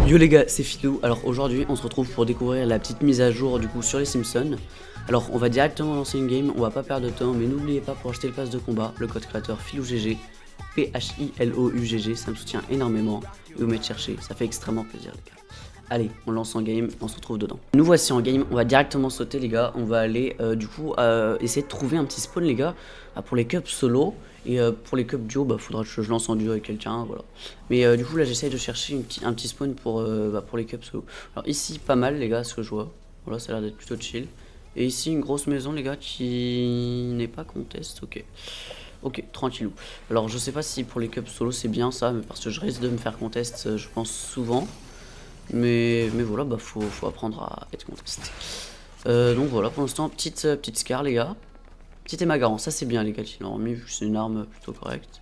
Yo les gars, c'est Philou. Alors aujourd'hui, on se retrouve pour découvrir la petite mise à jour du coup sur les Simpsons. Alors on va directement lancer une game, on va pas perdre de temps, mais n'oubliez pas pour acheter le pass de combat, le code créateur PhilouGG, PHILOUGG, ça me soutient énormément. Et vous mettez chercher, ça fait extrêmement plaisir les gars. Allez, on lance en game, on se retrouve dedans. Nous voici en game, on va directement sauter les gars, on va aller essayer de trouver un petit spawn les gars pour les cups solo. Et pour les cups duo, faudra que je lance en duo avec quelqu'un, voilà. Mais du coup là j'essaye de chercher un petit spawn pour les cups solo. Alors ici pas mal les gars ce que je vois, voilà ça a l'air d'être plutôt chill. Et ici une grosse maison les gars qui n'est pas contest, ok. Ok, tranquillou. Alors je sais pas si pour les cups solo c'est bien ça, mais parce que je risque de me faire contest je pense souvent. Mais voilà, faut apprendre à être contest. Donc voilà, pour l'instant, petite scar les gars. Petit émagarant, ça c'est bien les gars qui l'ont remis vu que c'est une arme plutôt correcte.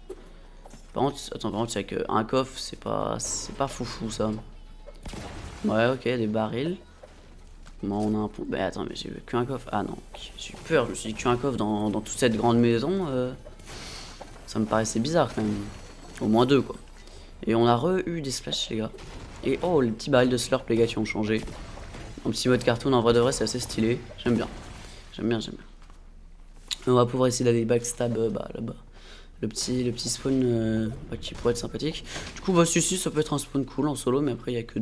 Par contre, attends, c'est qu'un coffre, c'est pas foufou ça. Ouais, ok, des barils. Bon, on a un pont. Bah attends, mais j'ai vu qu'un coffre. Ah non, j'ai eu peur, je me suis dit qu'un coffre dans toute cette grande maison. Ça me paraissait bizarre quand même. Au moins deux quoi. Et on a eu des splashes les gars. Et oh, les petits barils de slurp les gars qui ont changé. En petit mode cartoon, en vrai de vrai, c'est assez stylé. J'aime bien. On va pouvoir essayer d'aller backstab là-bas. Le petit spawn qui pourrait être sympathique. Du coup, celui-ci, ça peut être un spawn cool en solo, mais après, il n'y a que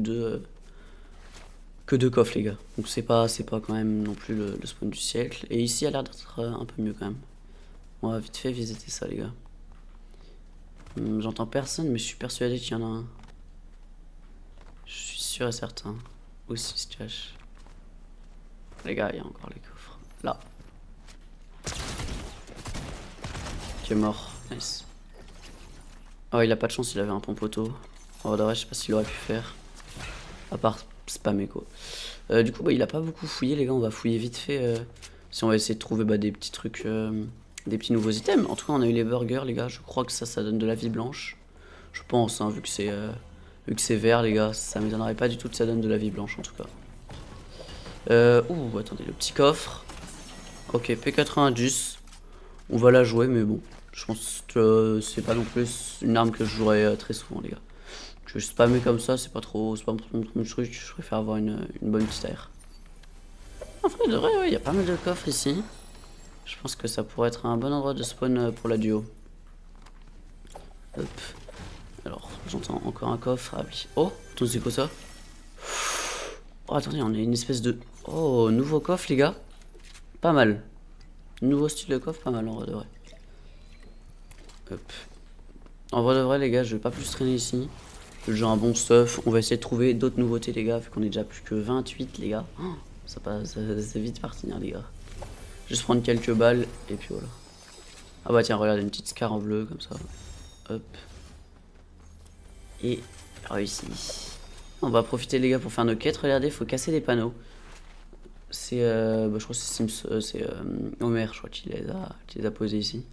deux coffres, les gars. Donc, c'est pas quand même non plus le spawn du siècle. Et ici, il a l'air d'être un peu mieux quand même. On va vite fait visiter ça, les gars. J'entends personne, mais je suis persuadé qu'il y en a un. Je suis sûr et certain. Où s'il se cache. Les gars, il y a encore les coffres. Là. Qui est mort. Nice. Oh, il a pas de chance, il avait un pompoteau. Oh, d'ailleurs, je sais pas s'il aurait pu faire. À part spammer quoi. Du coup, il a pas beaucoup fouillé, les gars. On va fouiller vite fait. Si on va essayer de trouver des petits trucs, des petits nouveaux items. En tout cas, on a eu les burgers, les gars. Je crois que ça donne de la vie blanche. Je pense, hein, vu que c'est vert, les gars. Ça m'étonnerait pas du tout que ça donne de la vie blanche, en tout cas. Attendez, le petit coffre. Ok, P90. On va la jouer, mais bon. Je pense que c'est pas non plus une arme que je jouerai très souvent, les gars. Que je spammer comme ça, c'est pas mon truc. Je préfère avoir une bonne petite air. En vrai, de vrai, il y a pas mal de coffres ici. Je pense que ça pourrait être un bon endroit de spawn pour la duo. Hop. Alors, j'entends encore un coffre. Ah oui. Oh, attends, c'est quoi ça? Oh, attendez, on a une espèce de... Oh, nouveau coffre, les gars. Pas mal. Nouveau style de coffre, pas mal en vrai de vrai. Hop. En vrai de vrai, les gars, je vais pas plus traîner ici. J'ai un bon stuff. On va essayer de trouver d'autres nouveautés, les gars, vu qu'on est déjà plus que 28, les gars. Oh, c'est vite parti, hein, les gars. Juste prendre quelques balles, et puis voilà. Ah bah tiens, regarde, une petite scar en bleu, comme ça. Hop. Et réussi. On va profiter, les gars, pour faire nos quêtes. Regardez, faut casser des panneaux. C'est, je crois que c'est Sims, c'est Homer, je crois qu'il les a posés ici.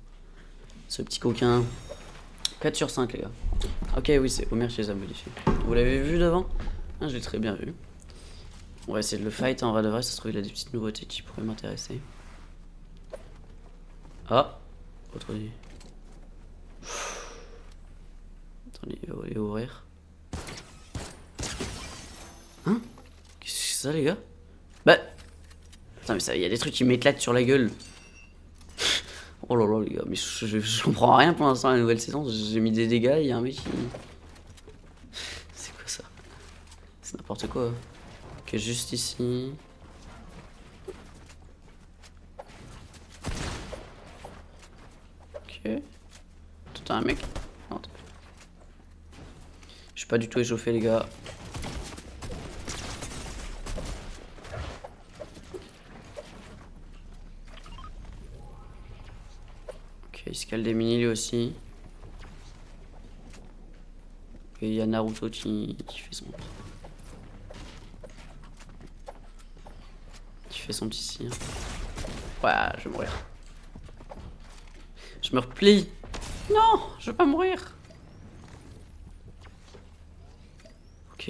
Ce petit coquin. 4 sur 5 les gars. Ok, oui, c'est Homer qui les a modifiés. Vous l'avez vu devant? Ah, je l'ai très bien vu. On va essayer de le fight en vrai de vrai, ça se trouve il a des petites nouveautés qui pourraient m'intéresser. Ah, autre dit. Attendez, il va aller ouvrir. Hein? Qu'est-ce que c'est ça les gars? Attends mais ça, il y a des trucs qui m'éclatent sur la gueule. Oh là là les gars, mais je comprends rien pour l'instant à la nouvelle saison. J'ai mis des dégâts, il y a un mec qui... C'est quoi ça? C'est n'importe quoi. Ok, juste ici. Ok. Tout un mec. Non, je suis pas du tout échauffé les gars. Il se cale des mini lui aussi. Et il y a Naruto qui fait son petit cire. Ouais, je vais mourir. Je me replie. Non, je veux pas mourir. Ok,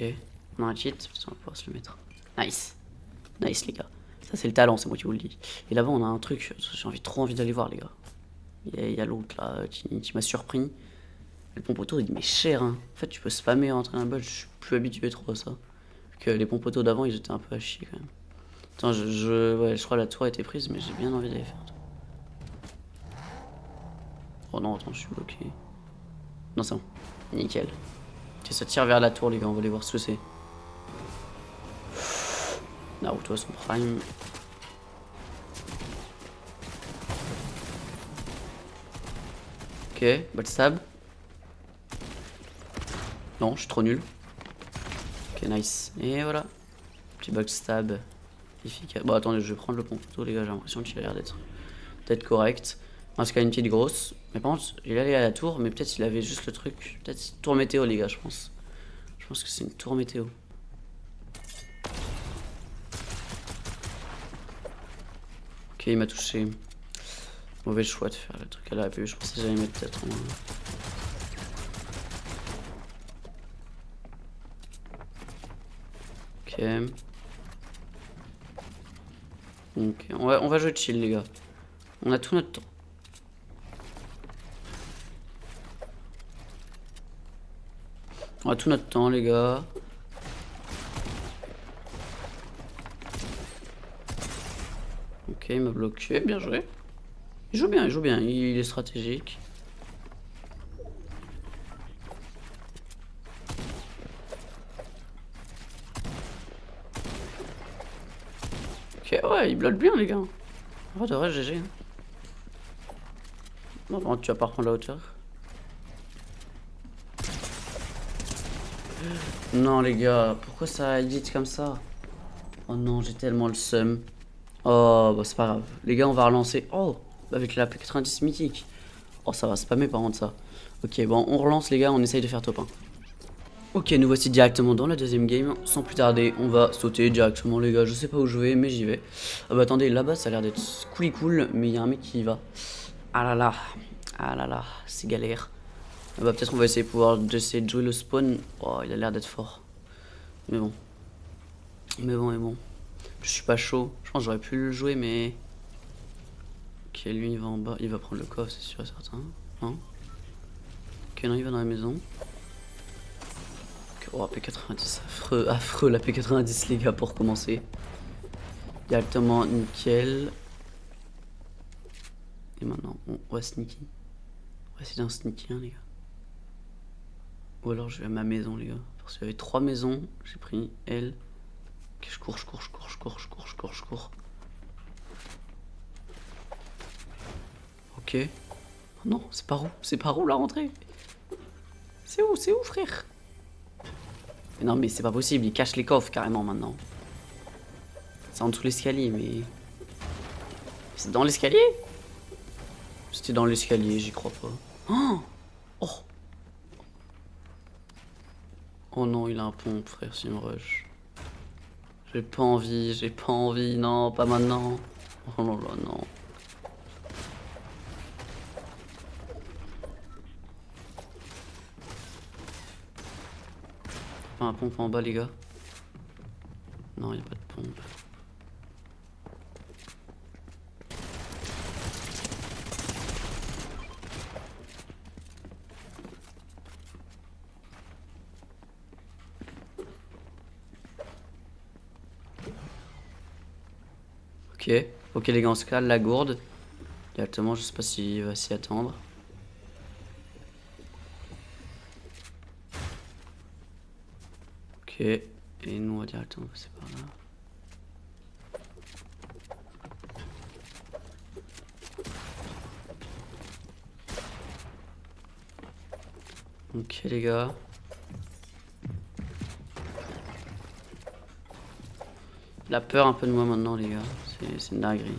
on a un cheat, on va pouvoir se le mettre. Nice. Nice les gars. Ça c'est le talent, c'est moi qui vous le dis. Et là-bas on a un truc, j'ai trop envie d'aller voir les gars. Il y a l'autre là qui m'a surpris. Le pompe auto il met cher hein. En fait tu peux spammer et rentrer dans la boîte, je suis plus habitué trop à ça. Que les pompes auto d'avant ils étaient un peu à chier quand même. Attends ouais, je crois que la tour a été prise mais j'ai bien envie d'aller faire. Oh non attends je suis bloqué. Non c'est bon. Nickel. Ok ça tire vers la tour les gars, on va aller voir ce que c'est. Naruto à son prime. Ok, backstab. Non, je suis trop nul. Ok, nice. Et voilà. Petit backstab efficace. Bon, attendez, je vais prendre le pompe photo, les gars. J'ai l'impression qu'il a l'air d'être correct. Parce qu'il y a une petite grosse. Mais par contre, il allait à la tour, mais peut-être il avait juste le truc. Peut-être tour météo, les gars, je pense. Je pense que c'est une tour météo. Ok, il m'a touché. Mauvais choix de faire le truc à la APU. Je pensais que j'allais mettre peut-être en. Ok. Ok, on va jouer chill, les gars. On a tout notre temps. On a tout notre temps, les gars. Ok, il m'a bloqué. Bien joué. Il joue bien, il joue bien. Il est stratégique. Ok, ouais, il bloque bien, les gars. Oh, de vrai, GG. Non, tu vas pas reprendre la hauteur. Non, les gars, pourquoi ça edit comme ça? Oh non, j'ai tellement le seum. Oh, bah c'est pas grave. Les gars, on va relancer. Oh, avec la P90 mythique. Oh, ça va spammer par contre ça. Ok, bon, on relance, les gars, on essaye de faire top 1. Ok, nous voici directement dans la deuxième game. Sans plus tarder, on va sauter directement, les gars. Je sais pas où je vais, mais j'y vais. Ah bah attendez, là-bas, ça a l'air d'être cool, mais il y a un mec qui y va. Ah là là. Ah là là, c'est galère. Ah bah peut-être on va essayer de jouer le spawn. Oh, il a l'air d'être fort. Mais bon. Mais bon. Je suis pas chaud. Je pense que j'aurais pu le jouer, mais... Ok, lui, il va en bas. Il va prendre le coffre, c'est sûr et certain. Non. Ok, non, il va dans la maison. Oh, P90, affreux la P90 les gars pour commencer. Directement nickel. Et maintenant on va sneaky. On va essayer d'un sneaky hein, les gars. Ou alors je vais à ma maison les gars. Parce qu'il y avait 3 maisons, j'ai pris elle. Ok je cours. Ok. Oh non, c'est par où la rentrée? C'est où frère? Mais non mais c'est pas possible, il cache les coffres carrément maintenant. C'est en dessous l'escalier mais... C'est dans l'escalier? C'était dans l'escalier, j'y crois pas. Oh, oh. Oh non, il a un pompe, frère, s'il me rush. J'ai pas envie, non, pas maintenant. Oh là là, non. Pas un pompe en bas, les gars? Non, il a pas de pompe. Ok les gars, on se cale la gourde. Directement, je sais pas s'il va s'y attendre. Ok, et nous on va directement passer par là. Ok les gars. Il a peur un peu de moi maintenant les gars, c'est une dinguerie.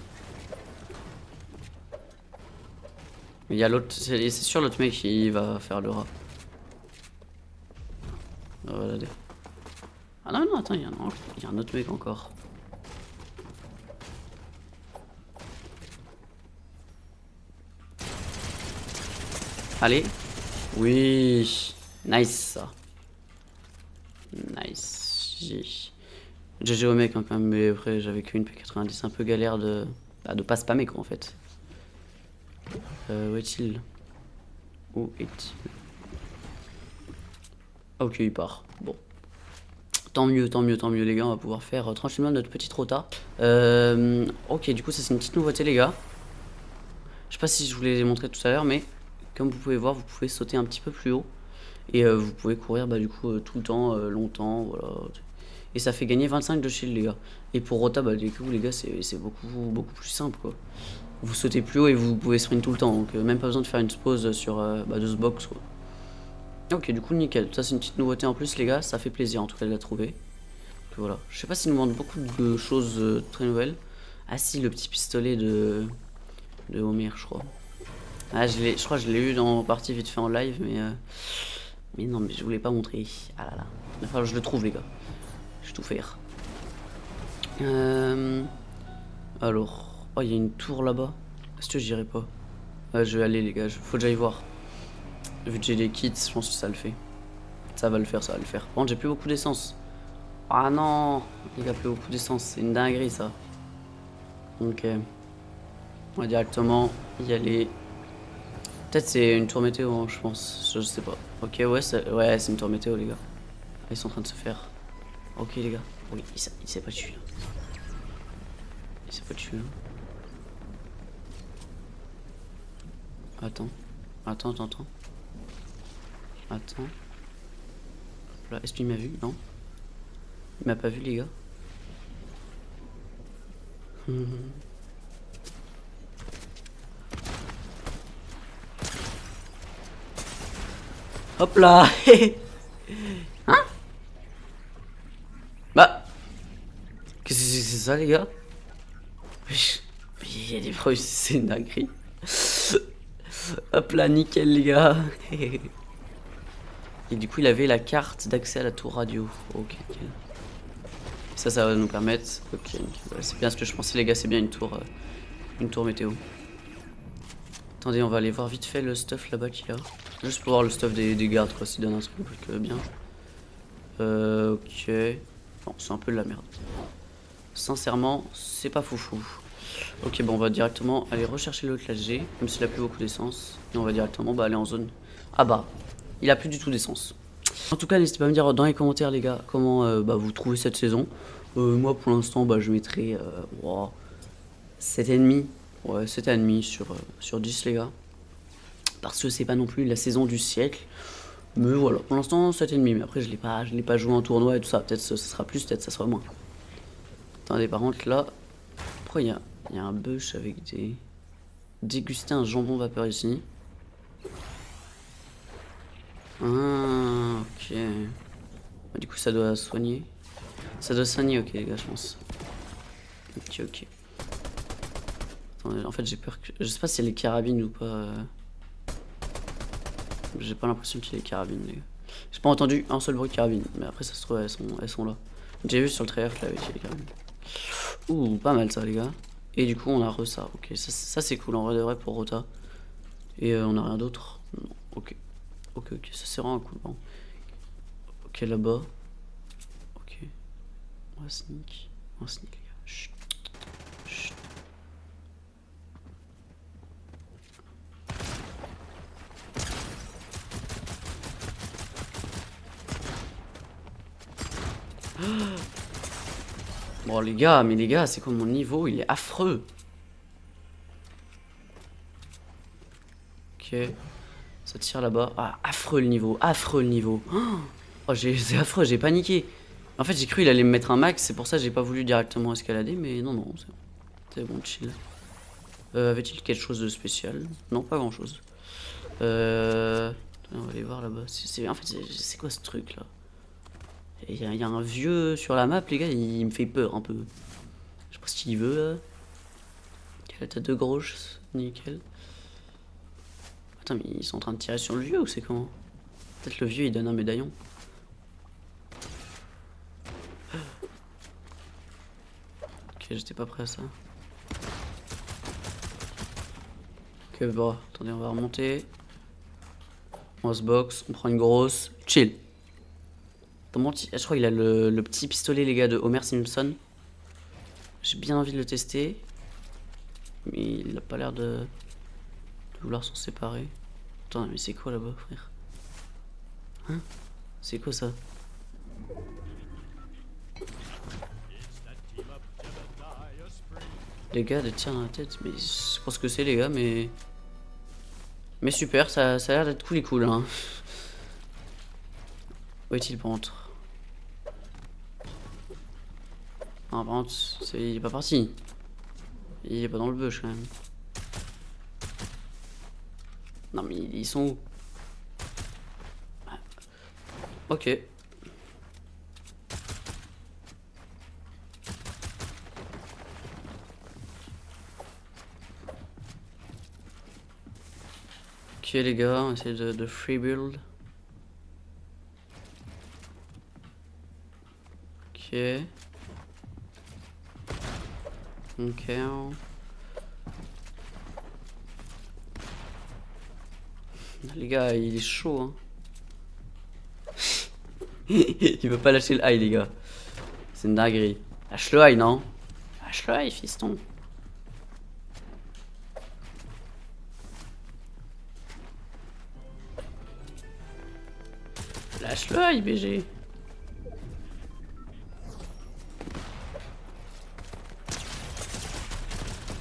Mais il y a l'autre, c'est sûr l'autre mec qui va faire le rat. Regardez. Ah non, attends, il y a un autre mec encore. Allez. Oui. Nice ça. Nice. GG au mec hein, quand même, mais après j'avais qu'une P90 un peu galère de pas spammer quoi en fait. Où est-il? Où est-il? Ok, il part. Bon. Tant mieux, tant mieux, tant mieux, les gars. On va pouvoir faire tranquillement notre petite rota. Ok, du coup, ça, c'est une petite nouveauté, les gars. Je sais pas si je vous l'ai montré tout à l'heure, mais comme vous pouvez voir, vous pouvez sauter un petit peu plus haut. Et vous pouvez courir, bah, du coup, tout le temps, longtemps, voilà. Et ça fait gagner 25 de shield, les gars. Et pour rota, bah, du coup, les gars, c'est beaucoup plus simple, quoi. Vous sautez plus haut et vous pouvez sprint tout le temps. Donc, même pas besoin de faire une pause sur bah, de ce box, quoi. Ok, du coup, nickel. Ça, c'est une petite nouveauté en plus, les gars. Ça fait plaisir, en tout cas, de la trouver. Donc, voilà. Je sais pas s'il nous manque beaucoup de choses très nouvelles. Ah, si, le petit pistolet de Homer, je crois. Ah, je crois que je l'ai eu dans partie vite fait en live, mais non, mais je voulais pas montrer. Ah là là. Il va falloir que je le trouve, les gars. Je vais tout faire. Alors. Oh, il y a une tour là-bas. Est-ce que j'irai pas? Je vais aller, les gars. Faut que j'aille voir. Vu que j'ai des kits, je pense que ça le fait. Ça va le faire, ça va le faire. Par contre, j'ai plus beaucoup d'essence. Ah non! Il a plus beaucoup d'essence. C'est une dinguerie, ça. Ok. On va directement y aller. Peut-être c'est une tour météo, hein, je pense. Je sais pas. Ok, ouais, c'est une tour météo, les gars. Ils sont en train de se faire. Ok, les gars. Oui, il s'est pas tué. Il s'est pas tué. Attends. Attends. Là, est-ce qu'il m'a vu? Non. Il m'a pas vu, les gars. Hop là. Hein? Bah. Qu'est-ce que c'est ça, les gars? Il y a des preuves, c'est une dinguerie. Hop là, nickel, les gars. Et du coup, il avait la carte d'accès à la tour radio. Ok, nickel. Ça va nous permettre. Ok, ouais, c'est bien ce que je pensais, les gars. C'est bien une tour météo. Attendez, on va aller voir vite fait le stuff là-bas qu'il y a. Juste pour voir le stuff des gardes, quoi. S'il donne un truc bien. Ok. Bon, c'est un peu de la merde. Sincèrement, c'est pas foufou. Ok, bon, on va directement aller rechercher le classe G, même s'il a plus beaucoup d'essence. Et on va directement aller en zone. Ah bah, il a plus du tout d'essence. En tout cas, n'hésitez pas à me dire dans les commentaires, les gars, comment vous trouvez cette saison. Moi, pour l'instant, je mettrai 7,5. Ouais, 7,5 sur 10, les gars. Parce que c'est pas non plus la saison du siècle. Mais voilà, pour l'instant, 7,5. Mais après, je l'ai pas joué en tournoi et tout ça. Peut-être ça sera plus, peut-être ça sera moins. Attendez, par contre, là, pourquoi il y a un bûche avec des. Déguster un jambon vapeur ici. Ah, ok. Du coup, ça doit soigner. Ça doit soigner, ok, les gars, je pense. Ok. Attendez, en fait, j'ai peur que. Je sais pas si elle est carabine ou pas. J'ai pas l'impression qu'il y ait des carabines, les gars. J'ai pas entendu un seul bruit de carabine. Mais après, ça se trouve, elles sont là. J'ai vu sur le trailer qu'il y avait des carabines. Ouh, pas mal ça, les gars. Et du coup, on a ça. Ok, ça c'est cool en vrai de vrai pour Rota. Et on a rien d'autre. Non, ok. Ok, ça c'est vraiment cool. Bon. Ok, là-bas. Ok. On va sneak, les gars. Chut. Chut. Bon, les gars, mais les gars, c'est quoi mon niveau? Il est affreux. Ok. Ça tire là-bas. Ah, affreux le niveau. Oh, c'est affreux, j'ai paniqué. En fait, j'ai cru qu'il allait me mettre un max, c'est pour ça que j'ai pas voulu directement escalader, mais non, c'est bon. C'est bon, chill. Avait-il quelque chose de spécial? Non, pas grand-chose. On va aller voir là-bas. En fait, c'est quoi ce truc là? Il y a un vieux sur la map, les gars, il me fait peur un peu. Je sais pas ce qu'il veut là. Il a la tête de gauche, nickel. Attends, mais ils sont en train de tirer sur le vieux ou c'est comment? Peut-être le vieux il donne un médaillon. Ok, j'étais pas prêt à ça. Ok, bon, attendez, on va remonter. On se boxe, on prend une grosse. Chill. Je crois qu'il a le petit pistolet, les gars, de Homer Simpson. J'ai bien envie de le tester. Mais il a pas l'air de vouloir s'en séparer. Attends, mais c'est quoi là-bas, frère? Hein? C'est quoi ça? Les gars de tir dans la tête, mais je pense que c'est les gars, mais super, ça a l'air d'être cool et cool, hein. Où est-il pour entre? Ah, par contre, il est pas parti. Il est pas dans le bush quand même. Non mais ils sont où? Ok. Ok les gars, on essaie de free build. Ok. Ok. Les gars, il est chaud hein. Il veut pas lâcher le high les gars. C'est une dinguerie. Lâche le high non? Lâche le high fiston. Lâche le high BG.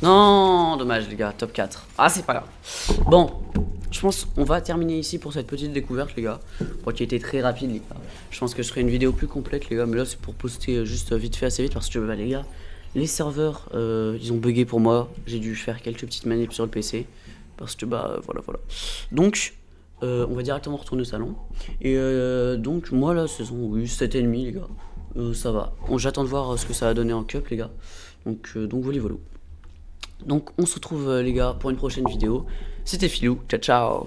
Non, dommage les gars, top 4. Ah c'est pas grave. Bon, je pense on va terminer ici pour cette petite découverte les gars. Bon, qui a été très rapide les gars. Je pense que je ferai une vidéo plus complète les gars, mais là c'est pour poster juste vite fait assez vite parce que bah, les gars, les serveurs ils ont bugué pour moi. J'ai dû faire quelques petites manips sur le PC parce que bah voilà. Donc on va directement retourner au salon. Et donc moi là saison 7,5 les gars. Ça va. J'attends de voir ce que ça va donner en cup les gars. Donc voilà. Donc on se retrouve les gars pour une prochaine vidéo. C'était Filou, ciao ciao.